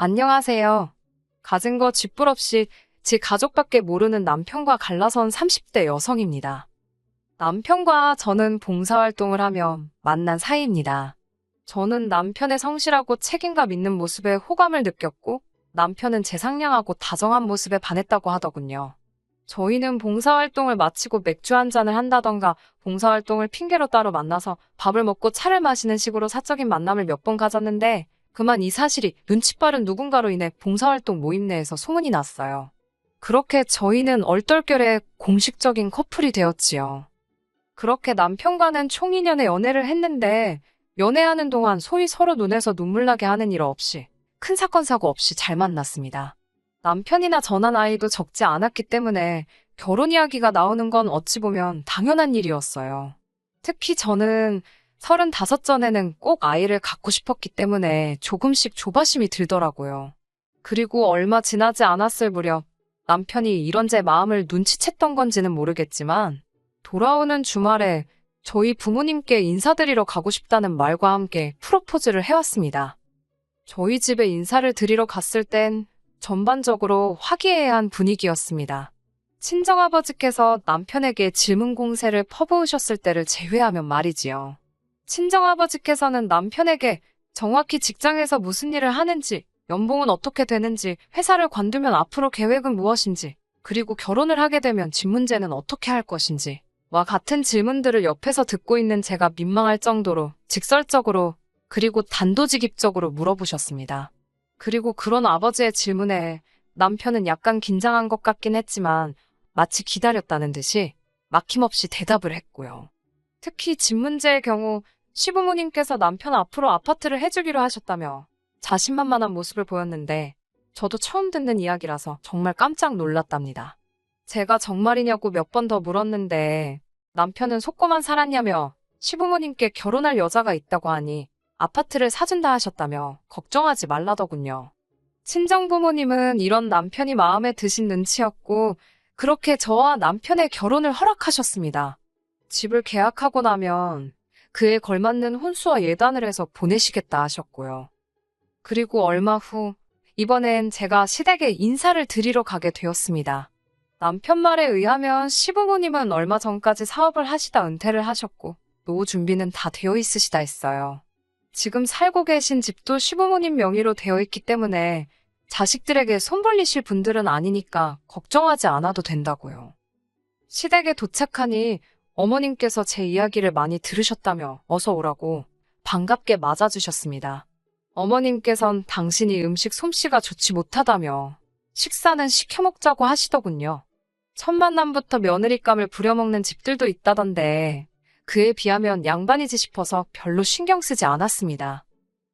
안녕하세요. 가진 거 쥐뿔 없이 지 가족밖에 모르는 남편과 갈라선 30대 여성입니다. 남편과 저는 봉사활동을 하며 만난 사이입니다. 저는 남편의 성실하고 책임감 있는 모습에 호감을 느꼈고 남편은 제 상냥하고 다정한 모습에 반했다고 하더군요. 저희는 봉사활동을 마치고 맥주 한 잔을 한다던가 봉사활동을 핑계로 따로 만나서 밥을 먹고 차를 마시는 식으로 사적인 만남을 몇 번 가졌는데 그만 이 사실이 눈치 빠른 누군가로 인해 봉사활동 모임 내에서 소문이 났어요. 그렇게 저희는 얼떨결에 공식적인 커플이 되었지요. 그렇게 남편과는 총 2년의 연애를 했는데 연애하는 동안 소위 서로 눈에서 눈물 나게 하는 일 없이 큰 사건 사고 없이 잘 만났습니다. 남편이나 저나 나이도 적지 않았기 때문에 결혼 이야기가 나오는 건 어찌 보면 당연한 일이었어요. 특히 저는 35전에는 꼭 아이를 갖고 싶었기 때문에 조금씩 조바심이 들더라고요. 그리고 얼마 지나지 않았을 무렵 남편이 이런 제 마음을 눈치챘던 건지는 모르겠지만 돌아오는 주말에 저희 부모님께 인사드리러 가고 싶다는 말과 함께 프로포즈를 해왔습니다. 저희 집에 인사를 드리러 갔을 땐 전반적으로 화기애애한 분위기였습니다. 친정아버지께서 남편에게 질문 공세를 퍼부으셨을 때를 제외하면 말이지요. 친정아버지께서는 남편에게 정확히 직장에서 무슨 일을 하는지, 연봉은 어떻게 되는지, 회사를 관두면 앞으로 계획은 무엇인지, 그리고 결혼을 하게 되면 집 문제는 어떻게 할 것인지, 와 같은 질문들을 옆에서 듣고 있는 제가 민망할 정도로 직설적으로 그리고 단도직입적으로 물어보셨습니다. 그리고 그런 아버지의 질문에 남편은 약간 긴장한 것 같긴 했지만 마치 기다렸다는 듯이 막힘없이 대답을 했고요. 특히 집 문제의 경우 시부모님께서 남편 앞으로 아파트를 해주기로 하셨다며 자신만만한 모습을 보였는데 저도 처음 듣는 이야기라서 정말 깜짝 놀랐답니다. 제가 정말이냐고 몇 번 더 물었는데 남편은 속고만 살았냐며 시부모님께 결혼할 여자가 있다고 하니 아파트를 사준다 하셨다며 걱정하지 말라더군요. 친정부모님은 이런 남편이 마음에 드신 눈치였고 그렇게 저와 남편의 결혼을 허락하셨습니다. 집을 계약하고 나면 그에 걸맞는 혼수와 예단을 해서 보내시겠다 하셨고요. 그리고 얼마 후 이번엔 제가 시댁에 인사를 드리러 가게 되었습니다. 남편 말에 의하면 시부모님은 얼마 전까지 사업을 하시다 은퇴를 하셨고 노후 준비는 다 되어 있으시다 했어요. 지금 살고 계신 집도 시부모님 명의로 되어 있기 때문에 자식들에게 손 벌리실 분들은 아니니까 걱정하지 않아도 된다고요. 시댁에 도착하니 어머님께서 제 이야기를 많이 들으셨다며 어서 오라고 반갑게 맞아주셨습니다. 어머님께선 당신이 음식 솜씨가 좋지 못하다며 식사는 시켜 먹자고 하시더군요. 첫 만남부터 며느리감을 부려먹는 집들도 있다던데 그에 비하면 양반이지 싶어서 별로 신경 쓰지 않았습니다.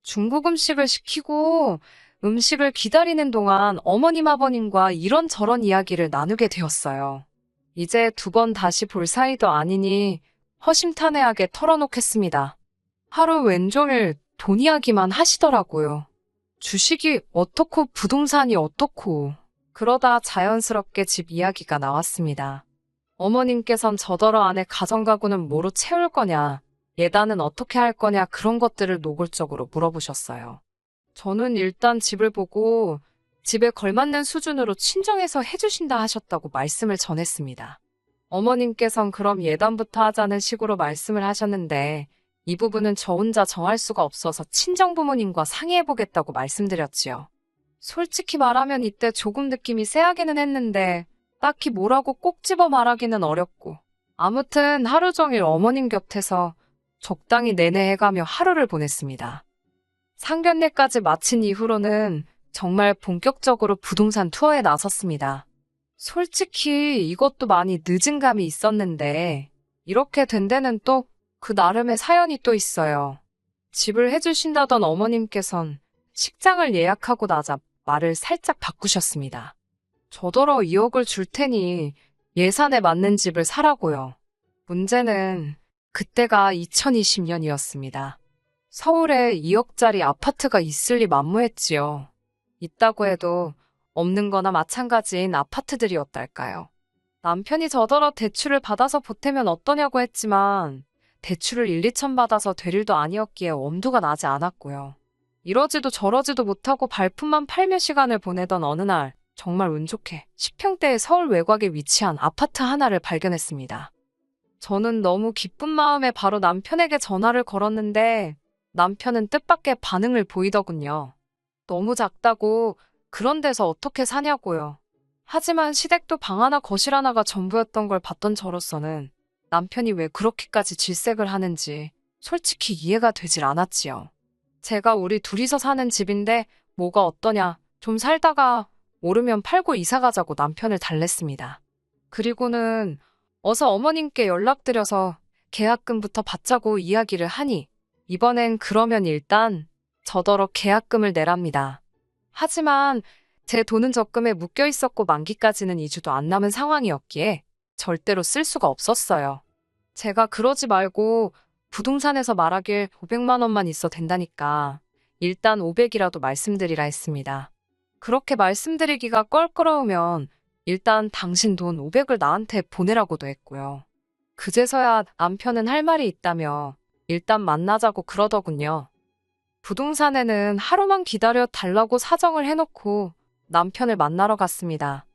중국 음식을 시키고 음식을 기다리는 동안 어머님 아버님과 이런저런 이야기를 나누게 되었어요. 이제 2번 다시 볼 사이도 아니니 허심탄회하게 털어놓겠습니다. 하루 왼종일 돈 이야기만 하시더라고요. 주식이 어떻고 부동산이 어떻고 그러다 자연스럽게 집 이야기가 나왔습니다. 어머님께선 저더러 아내 가정가구는 뭐로 채울 거냐, 예단은 어떻게 할 거냐 그런 것들을 노골적으로 물어보셨어요. 저는 일단 집을 보고 집에 걸맞는 수준으로 친정에서 해주신다 하셨다고 말씀을 전했습니다. 어머님께선 그럼 예단부터 하자는 식으로 말씀을 하셨는데 이 부분은 저 혼자 정할 수가 없어서 친정부모님과 상의해보겠다고 말씀드렸지요. 솔직히 말하면 이때 조금 느낌이 쎄하기는 했는데 딱히 뭐라고 꼭 집어 말하기는 어렵고 아무튼 하루 종일 어머님 곁에서 적당히 내내 해가며 하루를 보냈습니다. 상견례까지 마친 이후로는 정말 본격적으로 부동산 투어에 나섰습니다. 솔직히 이것도 많이 늦은 감이 있었는데 이렇게 된 데는 또 그 나름의 사연이 또 있어요. 집을 해주신다던 어머님께선 식장을 예약하고 나자 말을 살짝 바꾸셨습니다. 저더러 2억을 줄 테니 예산에 맞는 집을 사라고요. 문제는 그때가 2020년이었습니다. 서울에 2억짜리 아파트가 있을 리 만무했지요. 있다고 해도 없는 거나 마찬가지인 아파트들이었달까요. 남편이 저더러 대출을 받아서 보태면 어떠냐고 했지만 대출을 1, 2천 받아서 될 일도 아니었기에 엄두가 나지 않았고요. 이러지도 저러지도 못하고 발품만 팔며 시간을 보내던 어느 날 정말 운 좋게 10평대의 서울 외곽에 위치한 아파트 하나를 발견했습니다. 저는 너무 기쁜 마음에 바로 남편에게 전화를 걸었는데 남편은 뜻밖의 반응을 보이더군요. 너무 작다고 그런 데서 어떻게 사냐고요. 하지만 시댁도 방 하나 거실 하나가 전부였던 걸 봤던 저로서는 남편이 왜 그렇게까지 질색을 하는지 솔직히 이해가 되질 않았지요. 제가 우리 둘이서 사는 집인데 뭐가 어떠냐, 좀 살다가 오르면 팔고 이사 가자고 남편을 달랬습니다. 그리고는 어서 어머님께 연락드려서 계약금부터 받자고 이야기를 하니 이번엔 그러면 일단 저더러 계약금을 내랍니다. 하지만 제 돈은 적금에 묶여 있었고 만기까지는 2주도 안 남은 상황이었기에 절대로 쓸 수가 없었어요. 제가 그러지 말고 부동산에서 말하길 500만 원만 있어 된다니까 일단 500이라도 말씀드리라 했습니다. 그렇게 말씀드리기가 껄끄러우면 일단 당신 돈 500을 나한테 보내라고도 했고요. 그제서야 남편은 할 말이 있다며 일단 만나자고 그러더군요. 부동산에는 하루만 기다려 달라고 사정을 해놓고 남편을 만나러 갔습니다.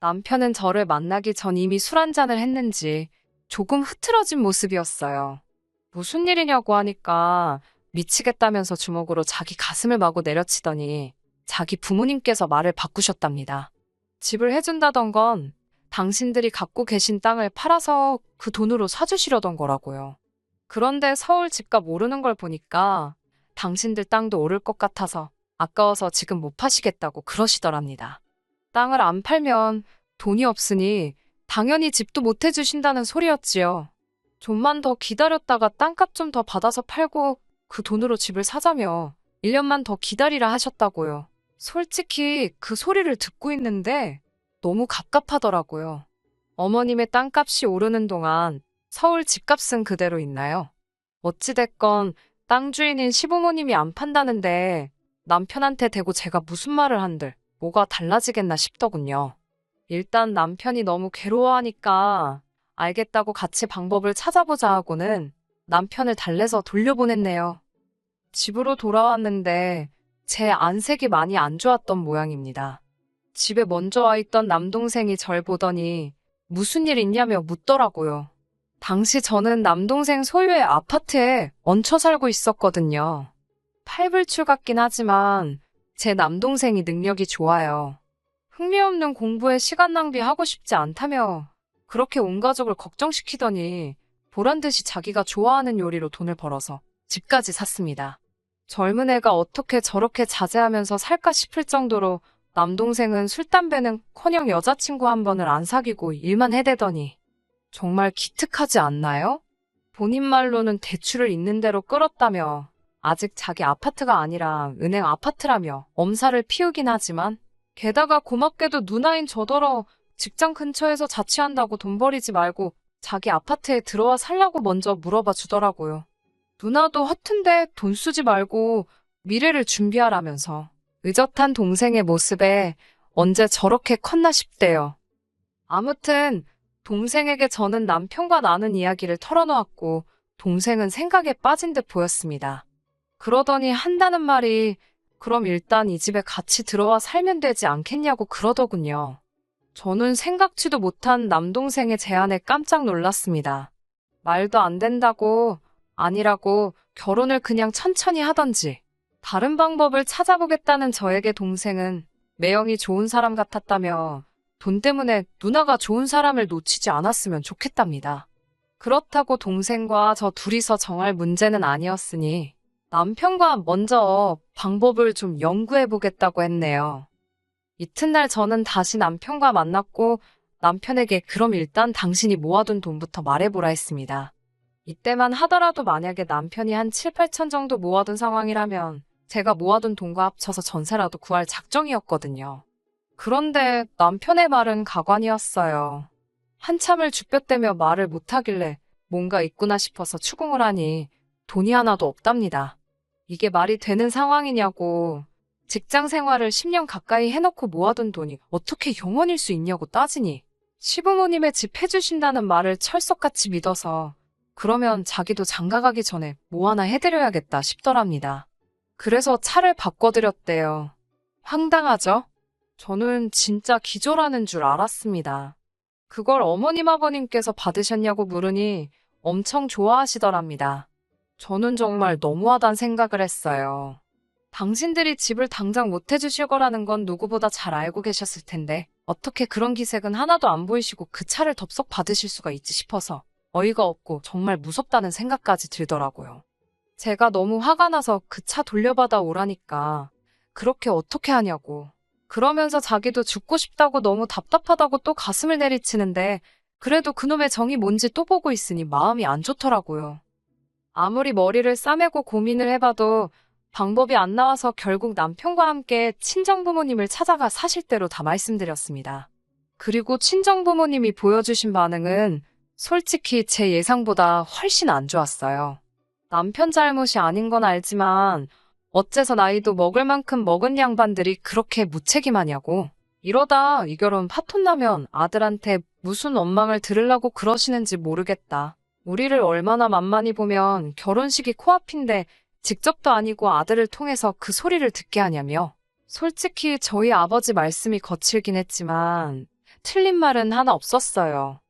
남편은 저를 만나기 전 이미 술 한잔을 했는지 조금 흐트러진 모습이었어요. 무슨 일이냐고 하니까 미치겠다면서 주먹으로 자기 가슴을 마구 내려치더니 자기 부모님께서 말을 바꾸셨답니다. 집을 해준다던 건 당신들이 갖고 계신 땅을 팔아서 그 돈으로 사주시려던 거라고요. 그런데 서울 집값 오르는 걸 보니까 당신들 땅도 오를 것 같아서 아까워서 지금 못 파시겠다고 그러시더랍니다. 땅을 안 팔면 돈이 없으니 당연히 집도 못 해주신다는 소리였지요. 좀만 더 기다렸다가 땅값 좀 더 받아서 팔고 그 돈으로 집을 사자며 1년만 더 기다리라 하셨다고요. 솔직히 그 소리를 듣고 있는데 너무 갑갑하더라고요. 어머님의 땅값이 오르는 동안 서울 집값은 그대로 있나요? 어찌됐건 땅 주인인 시부모님이 안 판다는데 남편한테 대고 제가 무슨 말을 한들 뭐가 달라지겠나 싶더군요. 일단 남편이 너무 괴로워하니까 알겠다고 같이 방법을 찾아보자 하고는 남편을 달래서 돌려보냈네요. 집으로 돌아왔는데 제 안색이 많이 안 좋았던 모양입니다. 집에 먼저 와 있던 남동생이 절 보더니 무슨 일 있냐며 묻더라고요. 당시 저는 남동생 소유의 아파트에 얹혀 살고 있었거든요. 팔불출 같긴 하지만 제 남동생이 능력이 좋아요. 흥미없는 공부에 시간 낭비하고 싶지 않다며 그렇게 온 가족을 걱정시키더니 보란듯이 자기가 좋아하는 요리로 돈을 벌어서 집까지 샀습니다. 젊은 애가 어떻게 저렇게 자제하면서 살까 싶을 정도로 남동생은 술, 담배는커녕 여자친구 한 번을 안 사귀고 일만 해대더니 정말 기특하지 않나요? 본인 말로는 대출을 있는 대로 끌었다며 아직 자기 아파트가 아니라 은행 아파트라며 엄살을 피우긴 하지만 게다가 고맙게도 누나인 저더러 직장 근처에서 자취한다고 돈 버리지 말고 자기 아파트에 들어와 살라고 먼저 물어봐 주더라고요. 누나도 허튼데 돈 쓰지 말고 미래를 준비하라면서 의젓한 동생의 모습에 언제 저렇게 컸나 싶대요. 아무튼 동생에게 저는 남편과 나눈 이야기를 털어놓았고 동생은 생각에 빠진 듯 보였습니다. 그러더니 한다는 말이 그럼 일단 이 집에 같이 들어와 살면 되지 않겠냐고 그러더군요. 저는 생각지도 못한 남동생의 제안에 깜짝 놀랐습니다. 말도 안 된다고 아니라고 결혼을 그냥 천천히 하던지 다른 방법을 찾아보겠다는 저에게 동생은 매형이 좋은 사람 같았다며 돈 때문에 누나가 좋은 사람을 놓치지 않았으면 좋겠답니다. 그렇다고 동생과 저 둘이서 정할 문제는 아니었으니 남편과 먼저 방법을 좀 연구해보겠다고 했네요. 이튿날 저는 다시 남편과 만났고 남편에게 그럼 일단 당신이 모아둔 돈부터 말해보라 했습니다. 이때만 하더라도 만약에 남편이 한 7, 8천 정도 모아둔 상황이라면 제가 모아둔 돈과 합쳐서 전세라도 구할 작정이었거든요. 그런데 남편의 말은 가관이었어요. 한참을 쭈뼛대며 말을 못하길래 뭔가 있구나 싶어서 추궁을 하니 돈이 하나도 없답니다. 이게 말이 되는 상황이냐고 직장 생활을 10년 가까이 해놓고 모아둔 돈이 어떻게 영원일 수 있냐고 따지니 시부모님의 집 해주신다는 말을 철석같이 믿어서 그러면 자기도 장가가기 전에 뭐 하나 해드려야겠다 싶더랍니다. 그래서 차를 바꿔드렸대요. 황당하죠? 저는 진짜 기절하는 줄 알았습니다. 그걸 어머님 아버님께서 받으셨냐고 물으니 엄청 좋아하시더랍니다. 저는 정말 너무하단 생각을 했어요. 당신들이 집을 당장 못 해주실 거라는 건 누구보다 잘 알고 계셨을 텐데 어떻게 그런 기색은 하나도 안 보이시고 그 차를 덥석 받으실 수가 있지 싶어서 어이가 없고 정말 무섭다는 생각까지 들더라고요. 제가 너무 화가 나서 그 차 돌려받아 오라니까 그렇게 어떻게 하냐고. 그러면서 자기도 죽고 싶다고 너무 답답하다고 또 가슴을 내리치는데 그래도 그놈의 정이 뭔지 또 보고 있으니 마음이 안 좋더라고요. 아무리 머리를 싸매고 고민을 해봐도 방법이 안 나와서 결국 남편과 함께 친정부모님을 찾아가 사실대로 다 말씀드렸습니다. 그리고 친정부모님이 보여주신 반응은 솔직히 제 예상보다 훨씬 안 좋았어요. 남편 잘못이 아닌 건 알지만 어째서 나이도 먹을 만큼 먹은 양반들이 그렇게 무책임하냐고. 이러다 이 결혼 파토 나면 아들한테 무슨 원망을 들으려고 그러시는지 모르겠다. 우리를 얼마나 만만히 보면 결혼식이 코앞인데 직접도 아니고 아들을 통해서 그 소리를 듣게 하냐며. 솔직히 저희 아버지 말씀이 거칠긴 했지만 틀린 말은 하나 없었어요.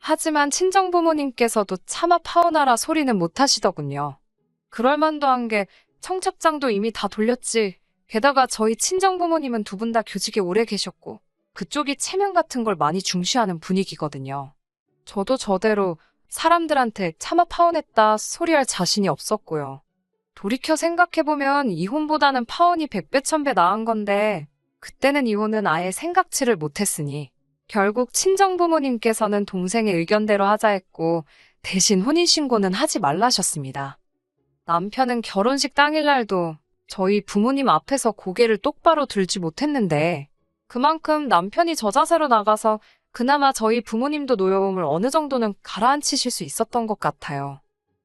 하지만 친정부모님께서도 차마 파혼하라 소리는 못 하시더군요. 그럴만도 한 게 청첩장도 이미 다 돌렸지. 게다가 저희 친정부모님은 두 분 다 교직에 오래 계셨고 그쪽이 체면 같은 걸 많이 중시하는 분위기거든요. 저도 저대로 사람들한테 차마 파혼했다 소리할 자신이 없었고요. 돌이켜 생각해보면 이혼보다는 파혼이 100배 1000배 나은 건데 그때는 이혼은 아예 생각지를 못했으니 결국 친정부모님께서는 동생의 의견대로 하자 했고 대신 혼인신고는 하지 말라셨습니다. 남편은 결혼식 당일날도 저희 부모님 앞에서 고개를 똑바로 들지 못했는데 그만큼 남편이 저자세로 나가서 그나마 저희 부모님도 노여움을 어느 정도는 가라앉히실 수 있었던 것 같아요.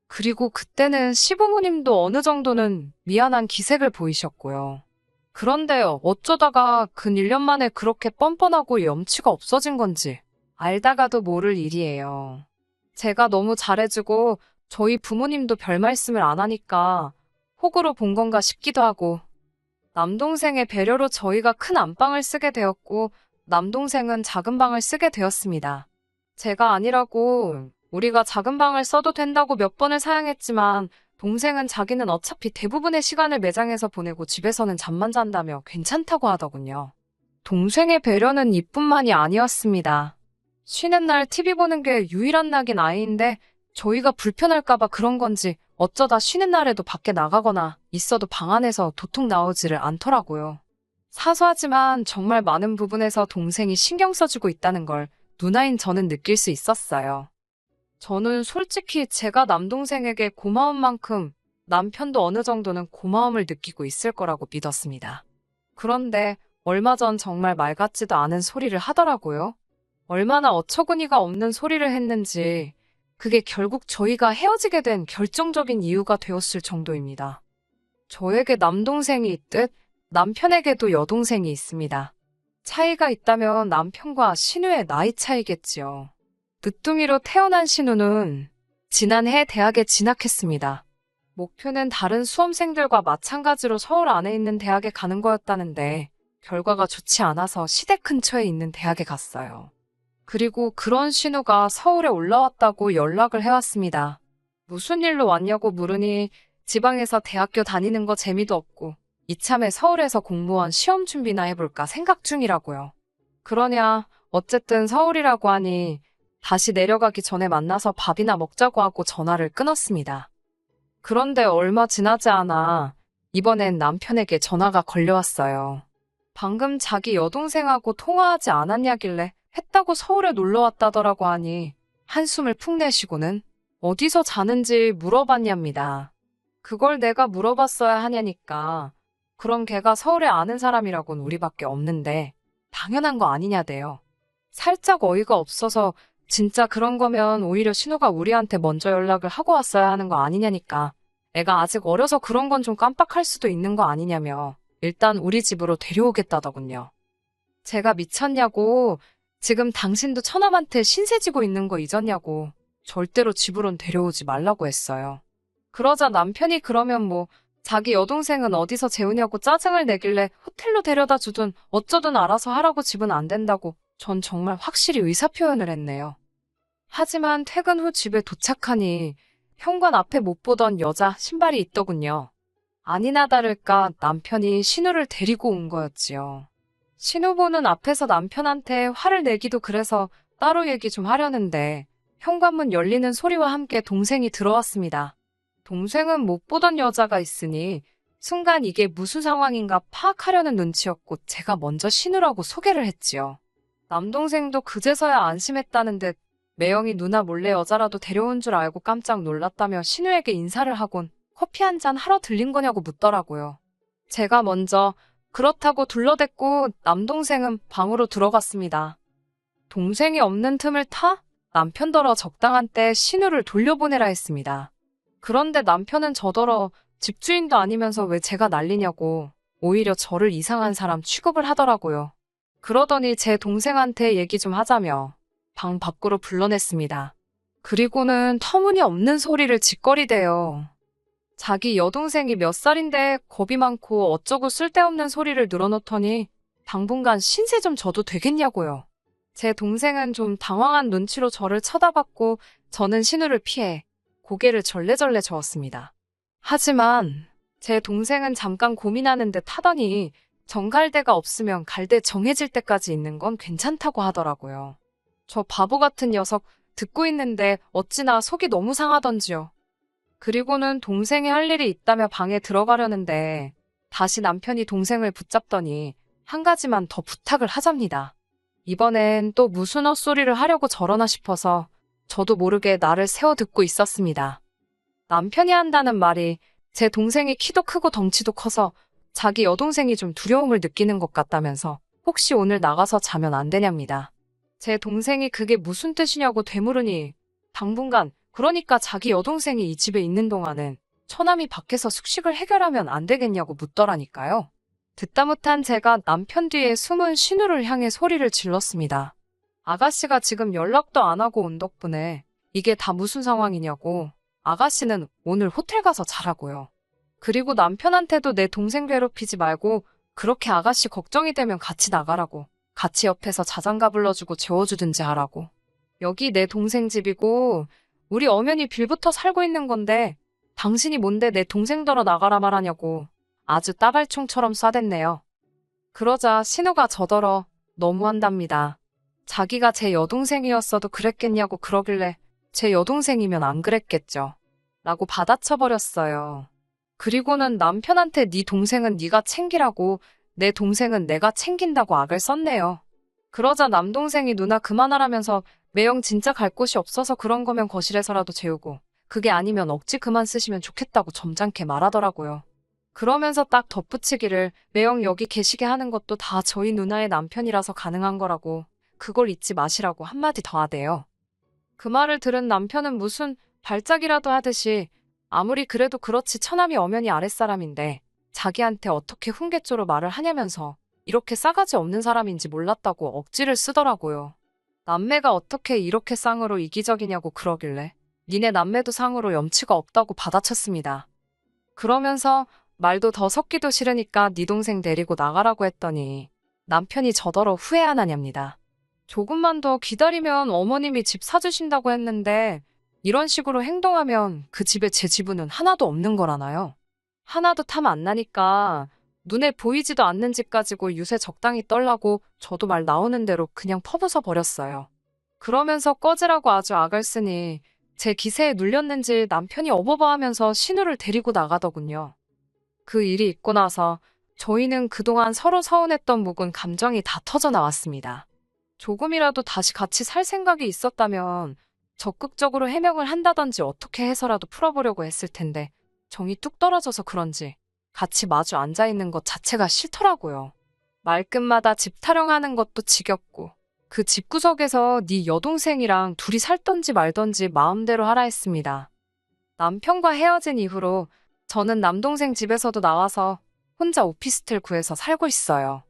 그리고 그때는 시부모님도 어느 정도는 미안한 기색을 보이셨고요. 그런데 어쩌다가 근 1년 만에 그렇게 뻔뻔하고 염치가 없어진 건지 알다가도 모를 일이에요. 제가 너무 잘해주고 저희 부모님도 별 말씀을 안 하니까 호구로 본 건가 싶기도 하고 남동생의 배려로 저희가 큰 안방을 쓰게 되었고 남동생은 작은 방을 쓰게 되었습니다. 제가 아니라고 우리가 작은 방을 써도 된다고 몇 번을 사양했지만 동생은 자기는 어차피 대부분의 시간을 매장에서 보내고 집에서는 잠만 잔다며 괜찮다고 하더군요. 동생의 배려는 이뿐만이 아니었습니다. 쉬는 날 TV 보는 게 유일한 낙인 아이인데 저희가 불편할까봐 그런 건지 어쩌다 쉬는 날에도 밖에 나가거나 있어도 방 안에서 도통 나오지를 않더라고요. 사소하지만 정말 많은 부분에서 동생이 신경 써주고 있다는 걸 누나인 저는 느낄 수 있었어요. 저는 솔직히 제가 남동생에게 고마운 만큼 남편도 어느 정도는 고마움을 느끼고 있을 거라고 믿었습니다. 그런데 얼마 전 정말 말 같지도 않은 소리를 하더라고요. 얼마나 어처구니가 없는 소리를 했는지 그게 결국 저희가 헤어지게 된 결정적인 이유가 되었을 정도입니다. 저에게 남동생이 있듯 남편에게도 여동생이 있습니다. 차이가 있다면 남편과 신우의 나이 차이겠지요. 늦둥이로 태어난 신우는 지난해 대학에 진학했습니다. 목표는 다른 수험생들과 마찬가지로 서울 안에 있는 대학에 가는 거였다는데 결과가 좋지 않아서 시댁 근처에 있는 대학에 갔어요. 그리고 그런 신우가 서울에 올라왔다고 연락을 해왔습니다. 무슨 일로 왔냐고 물으니 지방에서 대학교 다니는 거 재미도 없고 이참에 서울에서 공무원 시험 준비나 해볼까 생각 중이라고요. 그러냐 어쨌든 서울이라고 하니 다시 내려가기 전에 만나서 밥이나 먹자고 하고 전화를 끊었습니다. 그런데 얼마 지나지 않아 이번엔 남편에게 전화가 걸려왔어요. 방금 자기 여동생하고 통화하지 않았냐길래 했다고 서울에 놀러 왔다더라고 하니 한숨을 푹 내쉬고는 어디서 자는지 물어봤냐입니다. 그걸 내가 물어봤어야 하냐니까 그럼 걔가 서울에 아는 사람이라곤 우리밖에 없는데 당연한 거 아니냐대요. 살짝 어이가 없어서 진짜 그런 거면 오히려 신우가 우리한테 먼저 연락을 하고 왔어야 하는 거 아니냐니까 애가 아직 어려서 그런 건 좀 깜빡할 수도 있는 거 아니냐며 일단 우리 집으로 데려오겠다더군요. 제가 미쳤냐고 지금 당신도 처남한테 신세 지고 있는 거 잊었냐고 절대로 집으론 데려오지 말라고 했어요. 그러자 남편이 그러면 뭐 자기 여동생은 어디서 재우냐고 짜증을 내길래 호텔로 데려다 주든 어쩌든 알아서 하라고 집은 안 된다고 전 정말 확실히 의사표현을 했네요. 하지만 퇴근 후 집에 도착하니 현관 앞에 못 보던 여자 신발이 있더군요. 아니나 다를까 남편이 신우를 데리고 온 거였지요. 신우 보는 앞에서 남편한테 화를 내기도 그래서 따로 얘기 좀 하려는데 현관문 열리는 소리와 함께 동생이 들어왔습니다. 동생은 못 보던 여자가 있으니 순간 이게 무슨 상황인가 파악하려는 눈치였고 제가 먼저 신우라고 소개를 했지요. 남동생도 그제서야 안심했다는 듯 매영이 누나 몰래 여자라도 데려온 줄 알고 깜짝 놀랐다며 신우에게 인사를 하곤 커피 한 잔 하러 들린 거냐고 묻더라고요. 제가 먼저 그렇다고 둘러댔고 남동생은 방으로 들어갔습니다. 동생이 없는 틈을 타 남편더러 적당한 때 신우를 돌려보내라 했습니다. 그런데 남편은 저더러 집주인도 아니면서 왜 제가 난리냐고 오히려 저를 이상한 사람 취급을 하더라고요. 그러더니 제 동생한테 얘기 좀 하자며 방 밖으로 불러냈습니다. 그리고는 터무니없는 소리를 짓거리대요. 자기 여동생이 몇 살인데 겁이 많고 어쩌고 쓸데없는 소리를 늘어놓더니 당분간 신세 좀 져도 되겠냐고요. 제 동생은 좀 당황한 눈치로 저를 쳐다봤고 저는 신우를 피해 고개를 절레절레 저었습니다. 하지만 제 동생은 잠깐 고민하는 듯 하더니 정갈대가 없으면 갈대 정해질 때까지 있는 건 괜찮다고 하더라고요. 저 바보 같은 녀석 듣고 있는데 어찌나 속이 너무 상하던지요. 그리고는 동생이 할 일이 있다며 방에 들어가려는데 다시 남편이 동생을 붙잡더니 한 가지만 더 부탁을 하잡니다. 이번엔 또 무슨 헛소리를 하려고 저러나 싶어서 저도 모르게 나를 세워 듣고 있었습니다. 남편이 한다는 말이 제 동생이 키도 크고 덩치도 커서 자기 여동생이 좀 두려움을 느끼는 것 같다면서 혹시 오늘 나가서 자면 안 되냐입니다. 제 동생이 그게 무슨 뜻이냐고 되물으니 당분간 그러니까 자기 여동생이 이 집에 있는 동안은 처남이 밖에서 숙식을 해결하면 안 되겠냐고 묻더라니까요. 듣다 못한 제가 남편 뒤에 숨은 신우를 향해 소리를 질렀습니다. 아가씨가 지금 연락도 안 하고 온 덕분에 이게 다 무슨 상황이냐고. 아가씨는 오늘 호텔 가서 자라고요. 그리고 남편한테도 내 동생 괴롭히지 말고 그렇게 아가씨 걱정이 되면 같이 나가라고. 같이 옆에서 자장가 불러주고 재워주든지 하라고. 여기 내 동생 집이고 우리 엄연히 빌부터 살고 있는 건데 당신이 뭔데 내 동생더러 나가라 말하냐고 아주 따발총처럼 쏴댔네요. 그러자 신우가 저더러 너무한답니다. 자기가 제 여동생이었어도 그랬겠냐고 그러길래 제 여동생이면 안 그랬겠죠. 라고 받아쳐버렸어요. 그리고는 남편한테 네 동생은 네가 챙기라고 내 동생은 내가 챙긴다고 악을 썼네요. 그러자 남동생이 누나 그만하라면서 매영 진짜 갈 곳이 없어서 그런 거면 거실에서라도 재우고 그게 아니면 억지 그만 쓰시면 좋겠다고 점잖게 말하더라고요. 그러면서 딱 덧붙이기를 매영 여기 계시게 하는 것도 다 저희 누나의 남편이라서 가능한 거라고 그걸 잊지 마시라고 한마디 더 하대요. 그 말을 들은 남편은 무슨 발작이라도 하듯이 아무리 그래도 그렇지 처남이 엄연히 아랫사람인데 자기한테 어떻게 훈계조로 말을 하냐면서 이렇게 싸가지 없는 사람인지 몰랐다고 억지를 쓰더라고요. 남매가 어떻게 이렇게 쌍으로 이기적이냐고 그러길래 니네 남매도 상으로 염치가 없다고 받아쳤습니다. 그러면서 말도 더 섞기도 싫으니까 네 동생 데리고 나가라고 했더니 남편이 저더러 후회 안 하냐입니다. 조금만 더 기다리면 어머님이 집 사주신다고 했는데 이런 식으로 행동하면 그 집에 제 지분은 하나도 없는 거라나요. 하나도 탐 안 나니까 눈에 보이지도 않는 집 가지고 유세 적당히 떨라고 저도 말 나오는 대로 그냥 퍼부숴 버렸어요. 그러면서 꺼지라고 아주 악을 쓰니 제 기세에 눌렸는지 남편이 어버버하면서 신우를 데리고 나가더군요. 그 일이 있고 나서 저희는 그동안 서로 서운했던 묵은 감정이 다 터져 나왔습니다. 조금이라도 다시 같이 살 생각이 있었다면 적극적으로 해명을 한다든지 어떻게 해서라도 풀어보려고 했을 텐데 정이 뚝 떨어져서 그런지 같이 마주 앉아있는 것 자체가 싫더라고요. 말끝마다 집 타령하는 것도 지겹고 그 집구석에서 네 여동생이랑 둘이 살던지 말던지 마음대로 하라 했습니다. 남편과 헤어진 이후로 저는 남동생 집에서도 나와서 혼자 오피스텔 구해서 살고 있어요.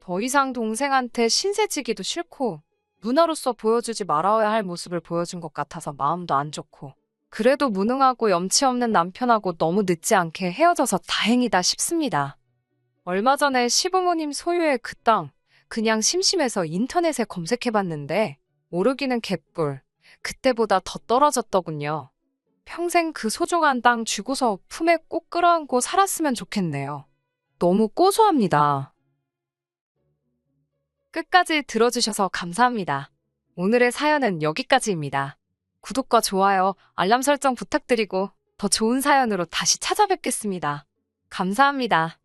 더 이상 동생한테 신세지기도 싫고 누나로서 보여주지 말아야 할 모습을 보여준 것 같아서 마음도 안 좋고 그래도 무능하고 염치 없는 남편하고 너무 늦지 않게 헤어져서 다행이다 싶습니다. 얼마 전에 시부모님 소유의 그 땅, 그냥 심심해서 인터넷에 검색해봤는데 오르기는 개뿔, 그때보다 더 떨어졌더군요. 평생 그 소중한 땅 주고서 품에 꼭 끌어안고 살았으면 좋겠네요. 너무 고소합니다. 끝까지 들어주셔서 감사합니다. 오늘의 사연은 여기까지입니다. 구독과 좋아요, 알람 설정 부탁드리고 더 좋은 사연으로 다시 찾아뵙겠습니다. 감사합니다.